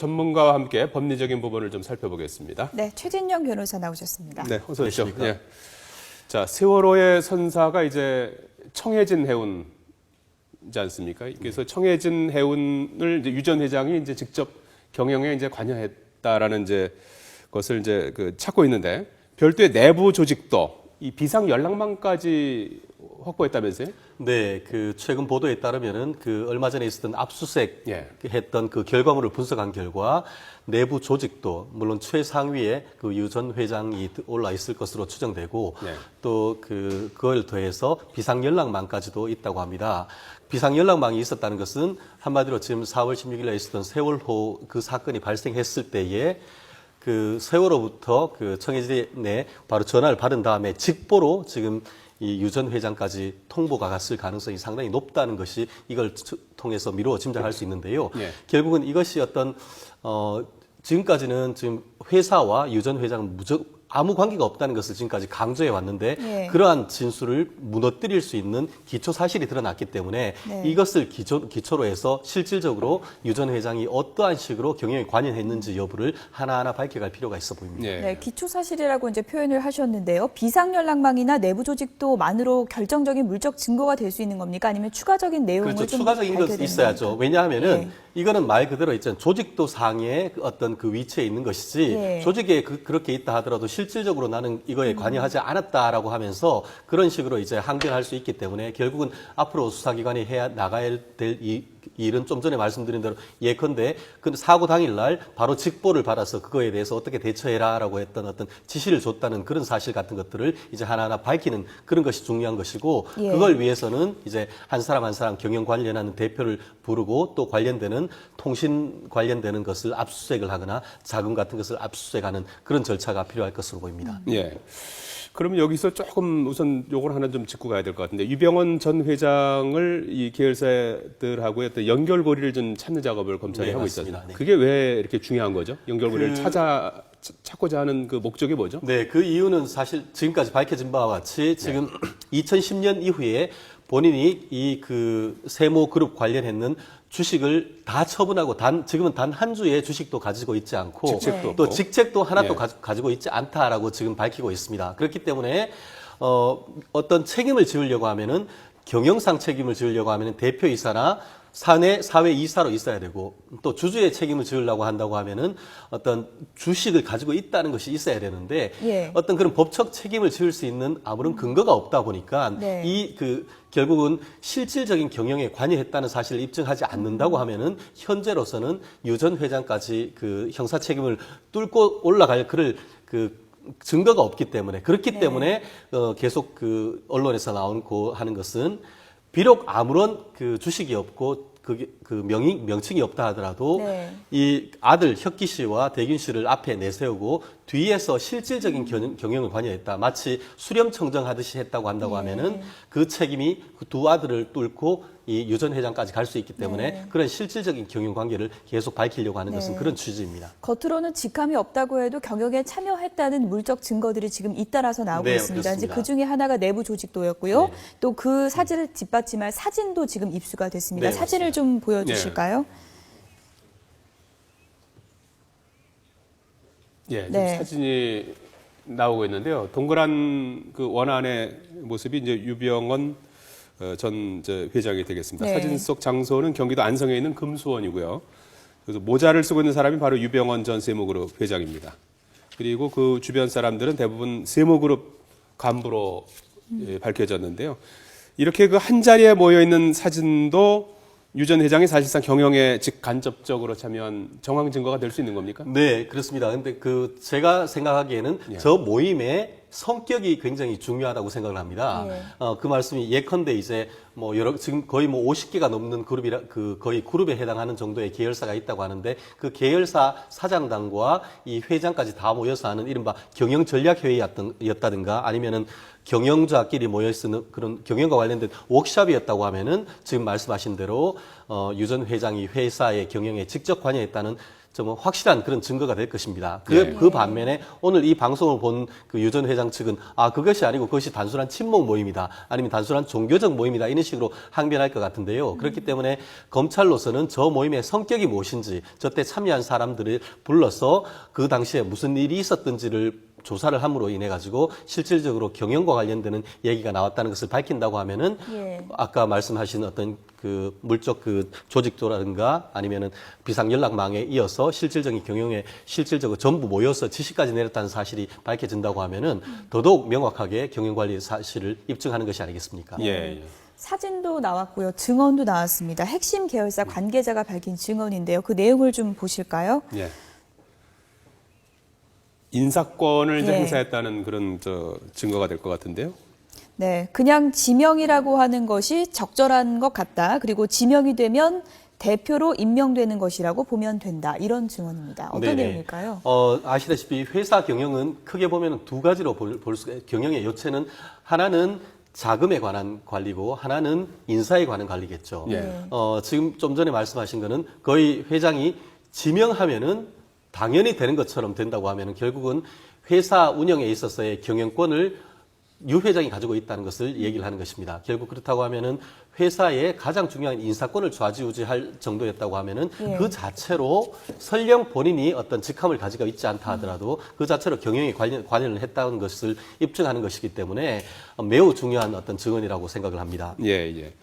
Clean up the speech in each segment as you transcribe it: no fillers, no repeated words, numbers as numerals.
전문가와 함께 법리적인 부분을 좀 살펴보겠습니다. 네, 최진영 변호사 나오셨습니다. 네, 어서 오십시오. 예. 자, 세월호의 선사가 이제 청해진 해운이지 않습니까? 그래서 청해진 해운을 이제 유 전 회장이 이제 직접 경영에 이제 관여했다라는 이제 것을 이제 찾고 있는데 별도의 내부 조직도 이 비상 연락망까지 확보했다면서요? 네, 최근 보도에 따르면은 얼마 전에 있었던 압수수색 예. 했던 결과물을 분석한 결과 내부 조직도 물론 최상위에 유 전 회장이 올라 있을 것으로 추정되고 네. 또 그걸 더해서 비상 연락망까지도 있다고 합니다. 비상 연락망이 있었다는 것은 한마디로 지금 4월 16일에 있었던 세월호 사건이 발생했을 때에 세월호부터 청해진에 바로 전화를 받은 다음에 직보로 지금 이 유 전 회장까지 통보가 갔을 가능성이 상당히 높다는 것이 이걸 통해서 미루어 짐작할 수 있는데요. 예. 결국은 이것이 지금까지는 지금 회사와 유 전 회장은 아무 관계가 없다는 것을 지금까지 강조해 왔는데 예. 그러한 진술을 무너뜨릴 수 있는 기초 사실이 드러났기 때문에 네. 이것을 기초로 해서 실질적으로 유 전 회장이 어떠한 식으로 경영에 관여했는지 여부를 하나하나 밝혀갈 필요가 있어 보입니다. 예. 네, 기초 사실이라고 이제 표현을 하셨는데요. 비상 연락망이나 내부 조직도만으로 결정적인 물적 증거가 될 수 있는 겁니까? 아니면 추가적인 내용을 그렇죠. 좀 추가적인 밝혀야 것이 되는 있어야죠. 겁니까? 왜냐하면은 네. 이거는 말 그대로 있잖아요. 조직도 상의 어떤 위치에 있는 것이지 네. 조직에 그렇게 있다 하더라도 실질적으로 나는 이거에 관여하지 않았다라고 하면서 그런 식으로 이제 항변할 수 있기 때문에 결국은 앞으로 수사기관이 나가야 될 일은 좀 전에 말씀드린 대로 예컨대 사고 당일날 바로 직보를 받아서 그거에 대해서 어떻게 대처해라라고 했던 어떤 지시를 줬다는 그런 사실 같은 것들을 이제 하나하나 밝히는 그런 것이 중요한 것이고 예. 그걸 위해서는 이제 한 사람 한 사람 경영 관련하는 대표를 부르고 또 관련되는 통신 관련되는 것을 압수수색을 하거나 자금 같은 것을 압수수색하는 그런 절차가 필요할 것으로 보입니다. 예. 그러면 여기서 조금 우선 요걸 하나 좀 짚고 가야 될 것 같은데 유병헌 전 회장을 이 계열사들하고의 어떤 연결고리를 좀 찾는 작업을 검찰이 네, 하고 맞습니다. 있잖아요. 네. 그게 왜 이렇게 중요한 거죠? 연결고리를 찾고자 하는 그 목적이 뭐죠? 네, 그 이유는 사실 지금까지 밝혀진 바와 같이 지금 2010년 이후에 본인이 세모 그룹 관련했는 주식을 다 처분하고 지금은 단 한 주의 주식도 가지고 있지 않고 직책도 또 없고. 직책도 하나도 예. 가지고 있지 않다라고 지금 밝히고 있습니다. 그렇기 때문에 어떤 책임을 지으려고 하면은 경영상 책임을 지으려고 하면은 대표이사나 사회 이사로 있어야 되고 또 주주의 책임을 지으려고 한다고 하면은 어떤 주식을 가지고 있다는 것이 있어야 되는데 예. 어떤 그런 법적 책임을 지을 수 있는 아무런 근거가 없다 보니까 네. 결국은 실질적인 경영에 관여했다는 사실을 입증하지 않는다고 하면은 현재로서는 유 전 회장까지 형사 책임을 뚫고 올라갈 증거가 없기 때문에 그렇기 네. 때문에 계속 언론에서 나오고 하는 것은 비록 아무런 주식이 없고 명칭이 없다 하더라도 네. 이 아들 혁기 씨와 대균 씨를 앞에 내세우고 뒤에서 실질적인 경영을 관여했다. 마치 수렴청정 하듯이 했다고 한다고 하면은 그 책임이 그 두 아들을 뚫고 이 유 전 회장까지 갈 수 있기 때문에 네. 그런 실질적인 경영 관계를 계속 밝히려고 하는 것은 네. 그런 취지입니다. 겉으로는 직함이 없다고 해도 경영에 참여했다는 물적 증거들이 지금 잇따라서 나오고 네, 있습니다. 이제 그렇습니다. 그 중에 하나가 내부 조직도였고요. 네. 또 그 사진을 뒷받침할 사진도 지금 입수가 됐습니다. 네, 사진을 좀 보여주실까요? 예, 지금 네. 사진이 나오고 있는데요. 동그란 원안의 모습이 이제 유병헌 전 회장이 되겠습니다. 네. 사진 속 장소는 경기도 안성에 있는 금수원이고요. 그래서 모자를 쓰고 있는 사람이 바로 유병헌 전 세모그룹 회장입니다. 그리고 그 주변 사람들은 대부분 세모그룹 간부로 밝혀졌는데요. 이렇게 한 자리에 모여 있는 사진도 유 전 회장이 사실상 경영에 직간접적으로 참여한 정황 증거가 될 수 있는 겁니까? 네, 그렇습니다. 근데 제가 생각하기에는 예. 저 모임의 성격이 굉장히 중요하다고 생각을 합니다. 예. 그 말씀이 예컨대 이제 지금 거의 50개가 넘는 거의 그룹에 해당하는 정도의 계열사가 있다고 하는데 그 계열사 사장단과 이 회장까지 다 모여서 하는 이른바 경영 전략 회의였다든가 아니면은 경영자끼리 모여 쓰는 그런 경영과 관련된 워크숍이었다고 하면은 지금 말씀하신 대로 유 전 회장이 회사의 경영에 직접 관여했다는 좀 확실한 그런 증거가 될 것입니다. 그 반면에 오늘 이 방송을 본 그 유 전 회장 측은 그것이 아니고 그것이 단순한 친목 모임이다. 아니면 단순한 종교적 모임이다. 이런 식으로 항변할 것 같은데요. 그렇기 때문에 검찰로서는 저 모임의 성격이 무엇인지 저때 참여한 사람들을 불러서 그 당시에 무슨 일이 있었던지를 조사를 함으로 인해 가지고 실질적으로 경영과 관련되는 얘기가 나왔다는 것을 밝힌다고 하면은 아까 말씀하신 어떤 그 물적 그 조직도라든가 아니면은 비상연락망에 이어서 실질적인 경영에 실질적으로 전부 모여서 지시까지 내렸다는 사실이 밝혀진다고 하면은 더더욱 명확하게 경영관리 사실을 입증하는 것이 아니겠습니까? 예. 사진도 나왔고요. 증언도 나왔습니다. 핵심 계열사 관계자가 밝힌 증언인데요. 그 내용을 좀 보실까요? 예. 인사권을 이제 예. 행사했다는 그런 증거가 될 것 같은데요. 네, 그냥 지명이라고 하는 것이 적절한 것 같다. 그리고 지명이 되면 대표로 임명되는 것이라고 보면 된다. 이런 증언입니다. 어떤 네네. 내용일까요? 아시다시피 회사 경영은 크게 보면 두 가지로 볼 수가 경영의 요체는 하나는 자금에 관한 관리고 하나는 인사에 관한 관리겠죠. 예. 지금 좀 전에 말씀하신 거는 거의 회장이 지명하면은 당연히 되는 것처럼 된다고 하면은 결국은 회사 운영에 있어서의 경영권을 유 회장이 가지고 있다는 것을 얘기를 하는 것입니다. 결국 그렇다고 하면은 회사의 가장 중요한 인사권을 좌지우지할 정도였다고 하면은 그 자체로 설령 본인이 어떤 직함을 가지고 있지 않다 하더라도 그 자체로 경영에 관여를 했다는 것을 입증하는 것이기 때문에 매우 중요한 어떤 증언이라고 생각을 합니다. 예.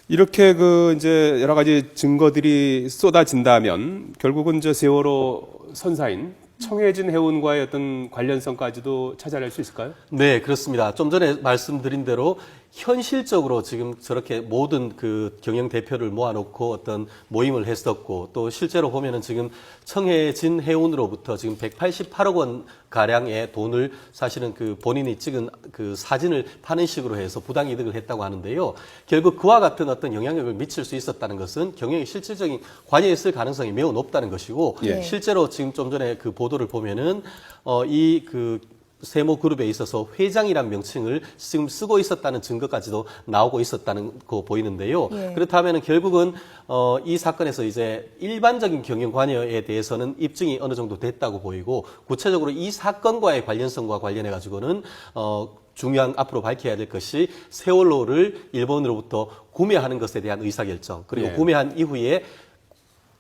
이렇게 이제 여러 가지 증거들이 쏟아진다면 결국은 세월호 선사인 청해진 해운과의 어떤 관련성까지도 찾아낼 수 있을까요? 네, 그렇습니다. 좀 전에 말씀드린 대로 현실적으로 지금 저렇게 모든 그 경영 대표를 모아놓고 어떤 모임을 했었고 또 실제로 보면은 지금 청해진 해운으로부터 지금 188억 원 가량의 돈을 사실은 그 본인이 찍은 그 사진을 파는 식으로 해서 부당이득을 했다고 하는데요. 결국 그와 같은 어떤 영향력을 미칠 수 있었다는 것은 경영에 실질적인 관여했을 가능성이 매우 높다는 것이고 실제로 지금 좀 전에 그 보도를 보면은 이 그 세모 그룹에 있어서 회장이란 명칭을 지금 쓰고 있었다는 증거까지도 나오고 있었다는 거 보이는데요. 그렇다면 결국은 이 사건에서 이제 일반적인 경영 관여에 대해서는 입증이 어느 정도 됐다고 보이고 구체적으로 이 사건과의 관련성과 관련해 가지고는 중요한 앞으로 밝혀야 될 것이 세월호를 일본으로부터 구매하는 것에 대한 의사결정 그리고 구매한 이후에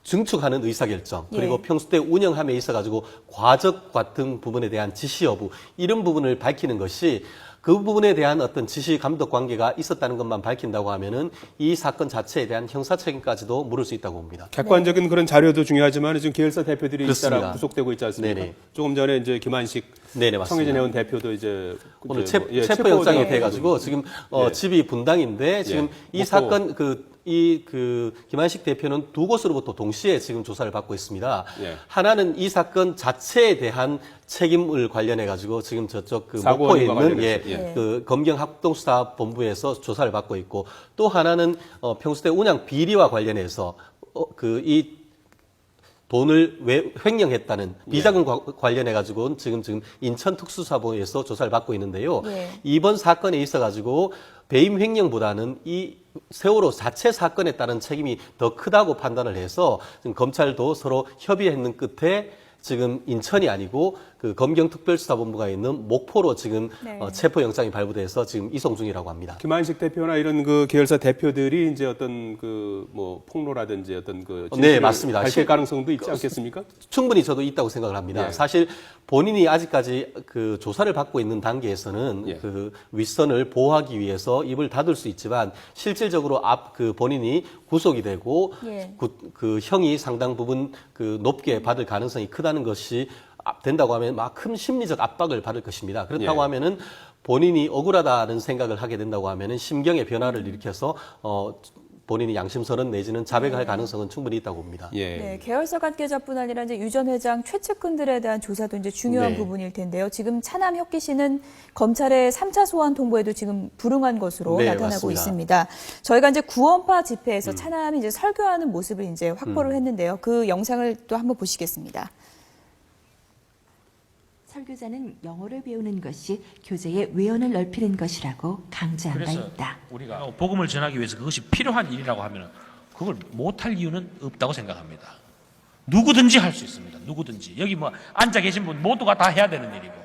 증축하는 의사결정 그리고 평소 때 운영함에 있어가지고 과적 같은 부분에 대한 지시 여부 이런 부분을 밝히는 것이 그 부분에 대한 어떤 지시 감독 관계가 있었다는 것만 밝힌다고 하면은 이 사건 자체에 대한 형사 책임까지도 물을 수 있다고 봅니다. 객관적인 그런 자료도 중요하지만 지금 계열사 대표들이 그렇습니다. 잇따라 구속되고 있지 않습니까? 네네. 조금 전에 이제 김한식 맞습니다. 청해진 해운 대표도 이제 오늘 이제 체포영장이 돼가지고 지금 집이 분당인데 지금 이 사건 그 김한식 대표는 두 곳으로부터 동시에 지금 조사를 받고 있습니다. 하나는 이 사건 자체에 대한 책임을 관련해 가지고 지금 저쪽 그 목포에 있는 그 검경합동수사본부에서 조사를 받고 있고 또 하나는 평소 때 운영 비리와 관련해서 이 돈을 왜 횡령했다는 비자금 관련해 가지고 지금 인천 특수사본에서 조사를 받고 있는데요. 이번 사건에 있어 가지고 배임 횡령보다는 이 세월호 자체 사건에 따른 책임이 더 크다고 판단을 해서 지금 검찰도 서로 협의했는 끝에 지금 인천이 아니고 그 검경특별수사본부가 있는 목포로 지금 체포영장이 발부돼서 지금 이송 중이라고 합니다. 김한식 대표나 이런 그 계열사 대표들이 이제 어떤 그 폭로라든지 어떤 그 네, 맞습니다. 밝힐 가능성도 있지 않겠습니까? 충분히 저도 있다고 생각을 합니다. 사실 본인이 아직까지 그 조사를 받고 있는 단계에서는 그 윗선을 보호하기 위해서 입을 닫을 수 있지만 실질적으로 그 본인이 구속이 되고 그 형이 상당 부분 그 높게 받을 가능성이 크다는 것이 된다고 하면 막 큰 심리적 압박을 받을 것입니다. 그렇다고 하면은 본인이 억울하다는 생각을 하게 된다고 하면은 심경의 변화를 일으켜서 본인이 양심선언 내지는 자백할 가능성은 충분히 있다고 봅니다. 네, 계열사 관계자뿐 아니라 이제 유 전 회장 최측근들에 대한 조사도 이제 중요한 부분일 텐데요. 지금 차남 혁기 씨는 검찰의 3차 소환 통보에도 지금 불응한 것으로 나타나고 맞습니다. 있습니다. 저희가 이제 구원파 집회에서 차남이 이제 설교하는 모습을 이제 확보를 했는데요. 그 영상을 또 한번 보시겠습니다. 설교자는 영어를 배우는 것이 교제의 외연을 넓히는 것이라고 강조한 바 그래서 있다. 우리가 복음을 전하기 위해서 그것이 필요한 일이라고 하면 그걸 못할 이유는 없다고 생각합니다. 누구든지 할 수 있습니다. 누구든지. 여기 뭐 앉아 계신 분 모두가 다 해야 되는 일이고.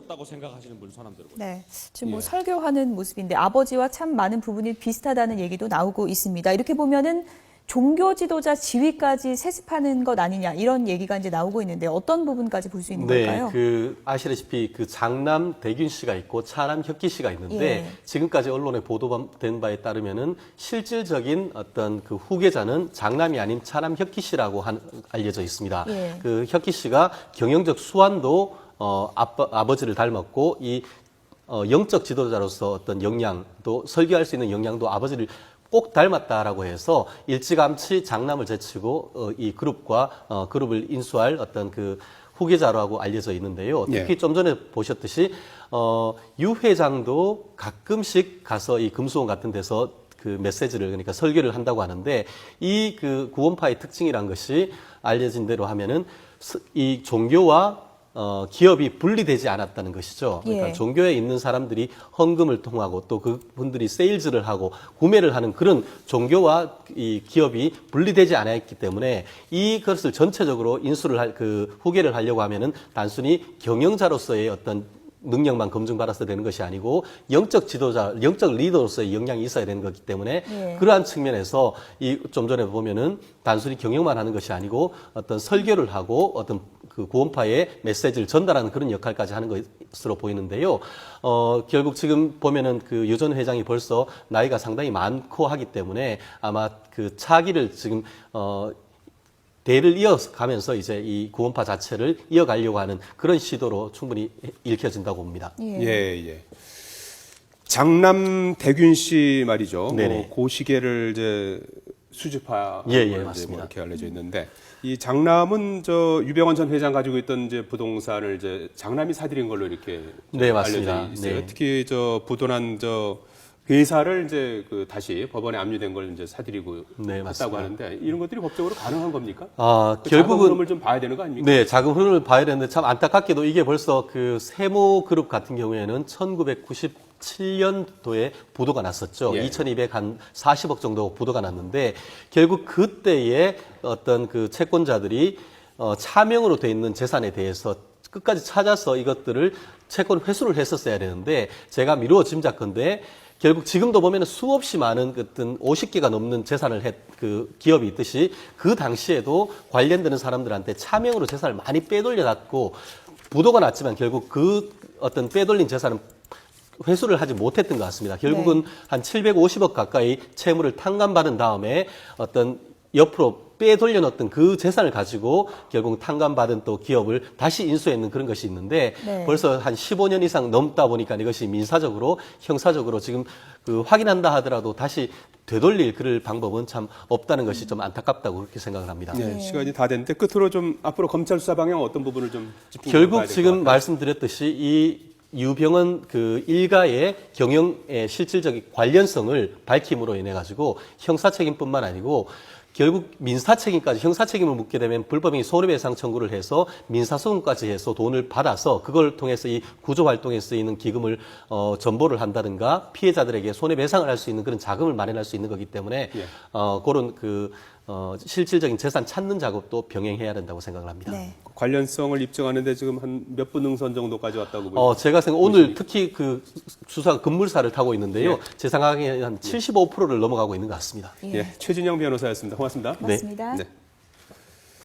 다고 생각하시는 분 손 한번 들어보세요. 네, 지금 뭐 설교하는 모습인데 아버지와 참 많은 부분이 비슷하다는 얘기도 나오고 있습니다. 이렇게 보면은 종교 지도자 지위까지 세습하는 것 아니냐 이런 얘기가 이제 나오고 있는데 어떤 부분까지 볼 수 있는 걸까요? 그 아시다시피 그 장남 대균 씨가 있고 차남 혁기 씨가 있는데 예. 지금까지 언론에 보도된 바에 따르면은 실질적인 어떤 그 후계자는 장남이 아닌 차남 혁기 씨라고 알려져 있습니다. 예. 그 혁기 씨가 경영적 수완도 아버지를 닮았고 영적 지도자로서 어떤 역량도 설교할 수 있는 역량도 아버지를 꼭 닮았다라고 해서 일찌감치 장남을 제치고 이 그룹과 그룹을 인수할 어떤 그 후계자라고 알려져 있는데요. 특히 예. 좀 전에 보셨듯이 유 회장도 가끔씩 가서 이 금수원 같은 데서 그 메시지를 그러니까 설교를 한다고 하는데 이 그 구원파의 특징이란 것이 알려진 대로 하면은 이 종교와 기업이 분리되지 않았다는 것이죠. 그러니까 예. 종교에 있는 사람들이 헌금을 통하고 또 그분들이 세일즈를 하고 구매를 하는 그런 종교와 이 기업이 분리되지 않았기 때문에 이것을 전체적으로 후계를 하려고 하면은 단순히 경영자로서의 어떤 능력만 검증받아서 되는 것이 아니고 영적 지도자, 영적 리더로서의 역량이 있어야 되는 거기 때문에 예. 그러한 측면에서 좀 전에 보면은 단순히 경영만 하는 것이 아니고 어떤 설교를 하고 어떤 그 구원파의 메시지를 전달하는 그런 역할까지 하는 것으로 보이는데요. 결국 지금 보면은 그 유 전 회장이 벌써 나이가 상당히 많고 하기 때문에 아마 그 차기를 지금 대를 이어가면서 이제 이 구원파 자체를 이어가려고 하는 그런 시도로 충분히 읽혀진다고 봅니다. 예. 장남 대균 씨 말이죠. 네네. 그 시계를 이제 수집하 맞습니다. 뭐 이렇게 알려져 있는데 이 장남은 저 유병원 전 회장 가지고 있던 이제 부동산을 이제 장남이 사들인 걸로 이렇게 네, 맞습니다. 알려져 있어요. 네. 특히 저 부도난 저 회사를 이제 그 다시 법원에 압류된 걸 이제 사들이고 네, 했다고 맞습니다. 하는데 이런 것들이 법적으로 가능한 겁니까? 자금 결국은 흐름을 좀 봐야 되는 거 아닙니까? 네, 자금 흐름을 봐야 되는데 참 안타깝게도 이게 벌써 그 세모 그룹 같은 경우에는 1997년도에 부도가 났었죠. 예. 2240억 정도 부도가 났는데 결국 그때의 어떤 그 채권자들이 차명으로 돼 있는 재산에 대해서 끝까지 찾아서 이것들을 채권 회수를 했었어야 되는데 제가 미루어 짐작컨대 결국 지금도 보면은 수없이 많은 어떤 50개가 넘는 재산을 그 기업이 있듯이 그 당시에도 관련되는 사람들한테 차명으로 재산을 많이 빼돌려놨고 부도가 났지만 결국 그 어떤 빼돌린 재산은 회수를 하지 못했던 것 같습니다. 결국은 한 750억 가까이 채무를 탕감받은 다음에 어떤 옆으로 빼돌려 넣었던 그 재산을 가지고 결국 탕감받은 또 기업을 다시 인수했는 그런 것이 있는데 네. 벌써 한 15년 이상 넘다 보니까 이것이 민사적으로 형사적으로 지금 그 확인한다 하더라도 다시 되돌릴 그럴 방법은 참 없다는 것이 좀 안타깝다고 그렇게 생각을 합니다. 네, 시간이 다 됐는데 끝으로 좀 앞으로 검찰 수사 방향 어떤 부분을 좀 짚고 결국 지금 말씀드렸듯이 이 유병헌 그 일가의 경영의 실질적인 관련성을 밝힘으로 인해 가지고 형사 책임뿐만 아니고 결국 민사 책임까지 형사 책임을 묻게 되면 불법행위 손해배상 청구를 해서 민사소송까지 해서 돈을 받아서 그걸 통해서 이 구조 활동에 쓰이는 기금을 전보를 한다든가 피해자들에게 손해배상을 할 수 있는 그런 자금을 마련할 수 있는 거기 때문에 그런 그 실질적인 재산 찾는 작업도 병행해야 된다고 생각을 합니다. 네. 관련성을 입증하는데 지금 한 몇 분 능선 정도까지 왔다고 보여요. 제가 생각 오늘 특히 그 수사 급물살을 타고 있는데요. 제 생각에 한 75%를 넘어가고 있는 것 같습니다. 예, 최진영 변호사였습니다. 고맙습니다. 고맙습니다. 네.